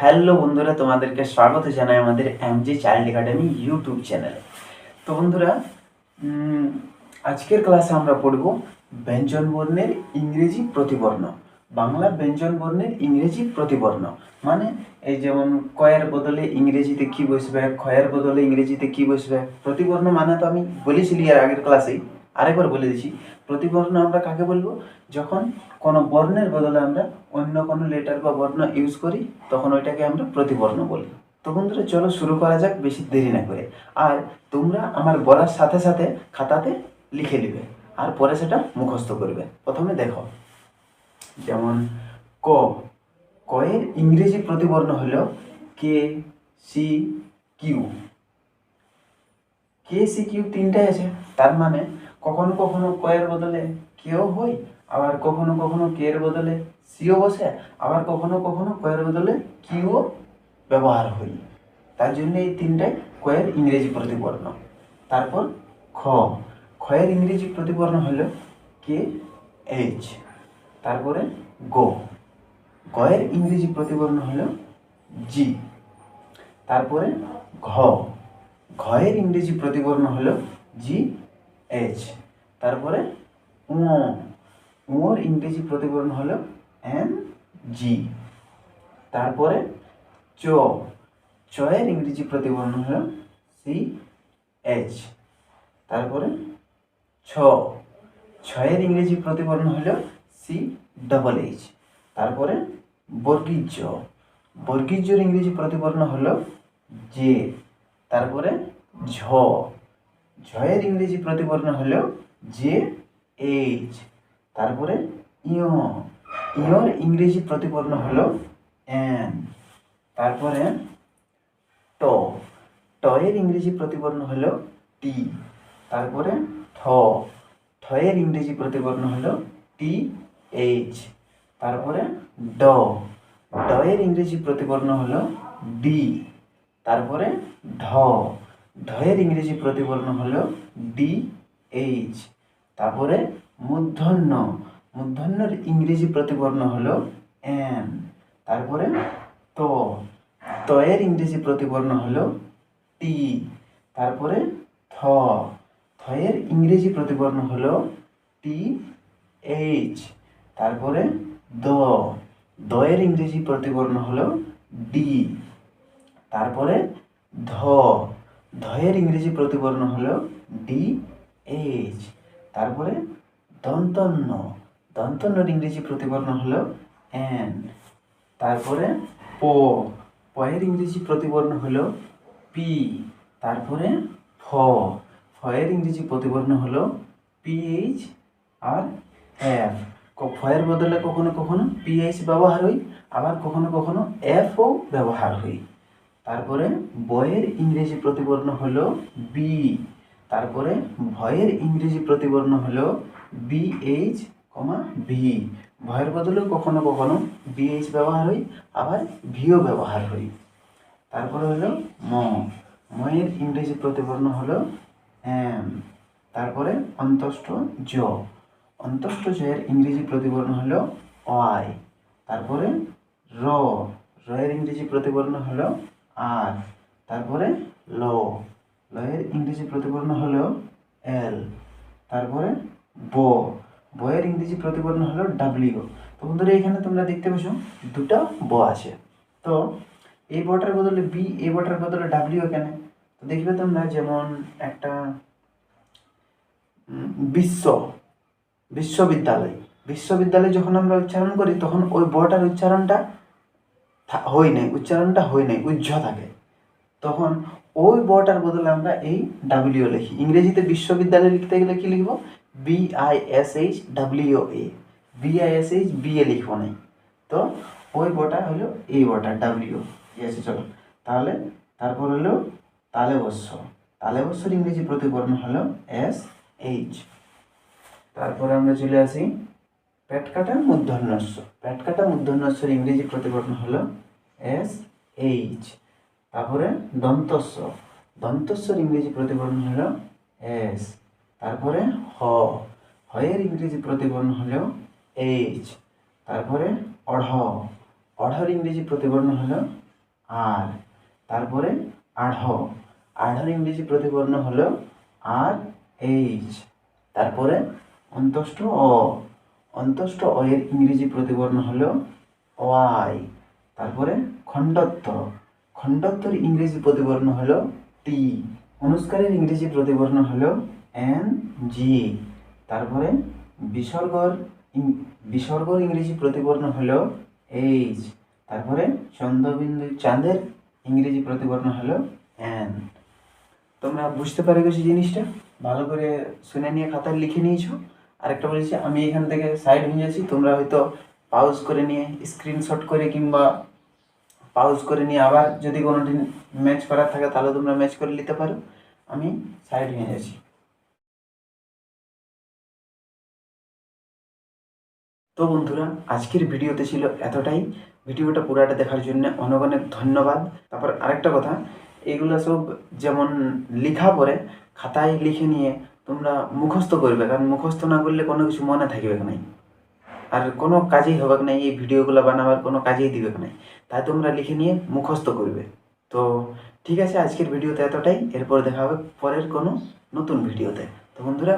Hello বন্ধুরা, তোমাদেরকে স্বাগত জানাই আমাদের এমজি চাইল্ড একাডেমি ইউটিউব চ্যানেলে। তো বন্ধুরা, আজকের ক্লাসে আমরা পড়ব ব্যঞ্জনবর্ণের ইংরেজি প্রতিবর্ণ। বাংলা ব্যঞ্জনবর্ণের ইংরেজি প্রতিবর্ণ মানে এই যেমন কয়ের বদলে ইংরেজিতে কি বসবে, ক্ষয়ের বদলে ইংরেজিতে কি বসবে। প্রতিবর্ণ মানে তো আমি বলেছিলি এর আগের ক্লাসেই, আরেকবার বলে দিচ্ছি। প্রতিবর্ণ আমরা কাকে বলবো? যখন কোনো বর্ণের বদলে আমরা অন্য কোনো লেটার বা বর্ণ ইউজ করি, তখন ওইটাকে আমরা প্রতিবর্ণ বলি। তো বন্ধুরা, চলো শুরু করা যাক বেশি দেরি না করে। আর তোমরা আমার বলার সাথে সাথে খাতাতে লিখে নেবে আর পরে সেটা মুখস্থ করবে। প্রথমে দেখো, যেমন ক, কয়ের ইংরেজি প্রতিবর্ণ হলো কে, সি, কিউ। কে, সি, কিউ তিনটাই আছে, তার মানে কখনো কখনো কয়ের বদলে কেও হয়, আবার কখনো কখনো কে এর বদলে সিও বসে, আবার কখনো কখনো কয়ের বদলে কিউ ব্যবহার হয়। তার জন্য এই তিনটাই কয়ের ইংরেজি প্রতিবর্ণ। তারপর খ, ক্ষয়ের ইংরেজি প্রতিবর্ণ হলো কে, এইচ। তারপরে গো, গয়ের ইংরেজি প্রতিবর্ণ হলো জি। তারপরে ঘ, ঘয়ের ইংরেজি প্রতিবর্ণ হলো জি এইচ। তারপরে উঁর ইংরেজি প্রতিবর্ণ হলো এন জি। তারপরে চ, চয়ের ইংরেজি প্রতিবর্ণ হলো সি এইচ। তারপরে ছ, ছয়ের ইংরেজি প্রতিবর্ণ হলো সি ডবল এইচ। তারপরে বর্গীয় জ, বর্গীয় জের ইংরেজি প্রতিবর্ণ হলো জে। তারপরে ঝ, ঝয়ের ইংরেজি প্রতিবর্ণ হলো জে এইচ। তারপরে ইয়, ইয়র ইংরেজি প্রতিবর্ণ হলো এন। তারপরে ট, টয়ের ইংরেজি প্রতিবর্ণ হলো টি। তারপরে ঠ, ঠয়ের ইংরেজি প্রতিবর্ণ হলো টি এইচ। তারপরে ড, ডয়ের ইংরেজি প্রতিবর্ণ হলো ডি। তারপরে ঢ, ঢয়ের ইংরেজি প্রতিবর্ণ হলো ডি এইচ। তারপরে মূর্ধন্য, মূর্ধন্যর ইংরেজি প্রতিবর্ণ হলো এন। তারপরে ত, তয়ের ইংরেজি প্রতিবর্ণ হলো টি। তারপরে থ, থয়ের ইংরেজি প্রতিবর্ণ হলো টি এইচ। তারপরে দ, দয়ের ইংরেজি প্রতিবর্ণ হলো ডি। তারপরে ধ, ধয়ের ইংরেজি প্রতিবর্ণ হলো ডি এইচ। তারপরে দন্তন্য, দন্তন্যর ইংরেজি প্রতিবর্ণ হলো এন। তারপরে প, পয়ের ইংরেজি প্রতিবর্ণ হলো পি। তারপরে ফ, ফয়ের ইংরেজি প্রতিবর্ণ হলো পিএইচ আর এফ। ফয়ের বদলে কখনো কখনো পিএইচ ব্যবহার হয়, আবার কখনো কখনো এফও ব্যবহার হয়। তারপরে বয়ের ইংরেজি প্রতিবর্ণ হলো বি। তারপরে ভয়ের ইংরেজি প্রতিবর্ণ হলো বিএইচ, ভি। ভয়ের বদলেও কখনো কখনো বিএইচ ব্যবহার হয়, আবার ভিও ব্যবহার হয়। তারপরে হলো ম, ময়ের ইংরেজি প্রতিবর্ণ হলো এম। তারপরে অন্তস্থ জ, অন্তস্থ জয়ের ইংরেজি প্রতিবর্ণ হলো ওয়াই। তারপরে র, রয়ের ইংরেজি প্রতিবর্ণ হলো আর। তারপরে ল, লয়ের ইংরেজি প্রতিবর্ণ হলো এল। তারপরে ব, বয়ের ইংরেজি প্রতিবর্ণ হলো ডাব্লিউ। তো বন্ধুরা, এখানে তোমরা দেখতে পাচ্ছ দুটো ব আছে। তো এই বটার বদলে বি, এই বটার বদলে ডাব্লিউ এখানে। তো দেখবে তোমরা, যেমন একটা বিশ্ব, বিশ্ববিদ্যালয়, বিশ্ববিদ্যালয় যখন আমরা উচ্চারণ করি তখন ওই বটার উচ্চারণটা হয় নাই, উচ্চারণটা হয় নাই, উজ্জ থাকে। তখন ওই বটার বদলে আমরা এই ডাব্লিউ লিখি। ইংরেজিতে বিশ্ববিদ্যালয় লিখতে গেলে কি লিখবো? BISH WA, BISH BA লিখবো নাই। তো ওই বটা হলো এই বটা ডাব্লিউ। ঠিক আছে, চলো তাহলে। তারপর হলো তালেবস্য, তালেবস্যর ইংরেজি প্রতিবর্ণ হলো SH। তারপরে আমরা চলে আসি পেটকাটা মূর্ধন্যস্য, পেটকাটা মূর্ধন্যস্যের ইংরেজি প্রতিবর্ণ হলো SH। তারপরে দন্তস্য, দন্তস্যর ইংরেজি প্রতিবর্ণ হলো এস। তারপরে হ, হয়ের ইংরেজি প্রতিবর্ণ হলো এইচ। তারপরে অঢ়, অঢ়র ইংরেজি প্রতিবর্ণ হলো আর, তারপরে আঢ়, আঢ়ার ইংরেজি প্রতিবর্ণ হলো আর এইচ, তারপরে অন্তস্থ অ, অন্তস্থ অ এর ইংরেজি প্রতিবর্ণ হলো ওয়াই, তারপরে খণ্ডত্ব, খণ্ডত্বর ইংরেজি প্রতিবর্ণ হলো টি, অনুস্কারের ইংরেজি প্রতিবর্ণ হলো এন জি, তারপরে বিসর্গর বিসর্গর ইংরেজি প্রতিবর্ণ হলো এইচ, তারপরে চন্দ্রবিন্দু চাঁদের ইংরেজি প্রতিবর্ণ হলো এন। তোমরা বুঝতে পারে গেছো জিনিসটা, ভালো করে শুনে নিয়ে খাতায় লিখে নিয়েছো। আরেকটা বলেছি, আমি এখান থেকে সাইড হয়ে যাচ্ছি, তোমরা হয়তো পাউজ করে নিয়ে স্ক্রিনশট করে কিংবা পাউজ করে নিয়ে আবার যদি কোনো দিন ম্যাচ করার থাকে তাহলে তোমরা ম্যাচ করে নিতে পারো। আমি সাইড হয়ে যাচ্ছি। তো বন্ধুরা, আজকের ভিডিওতে ছিল এতটাই। ভিডিওটা পুরাটা দেখার জন্য অনেক অনেক ধন্যবাদ। তারপর আরেকটা কথা, এগুলো সব যেমন লেখা পরে খাতায় লিখে নিয়ে তোমরা মুখস্থ করবে, কারণ মুখস্থ না করলে কোনো কিছু মনে থাকবে না, আর কোনো কাজেই হবে না, এই ভিডিওগুলো বানাবার কোনো কাজেই দিবে না। তাই তোমরা লিখে নিয়ে মুখস্থ করবে। তো ঠিক আছে, আজকের ভিডিওতে এতটাই। এরপর দেখা হবে পরের কোনো নতুন ভিডিওতে। তো বন্ধুরা,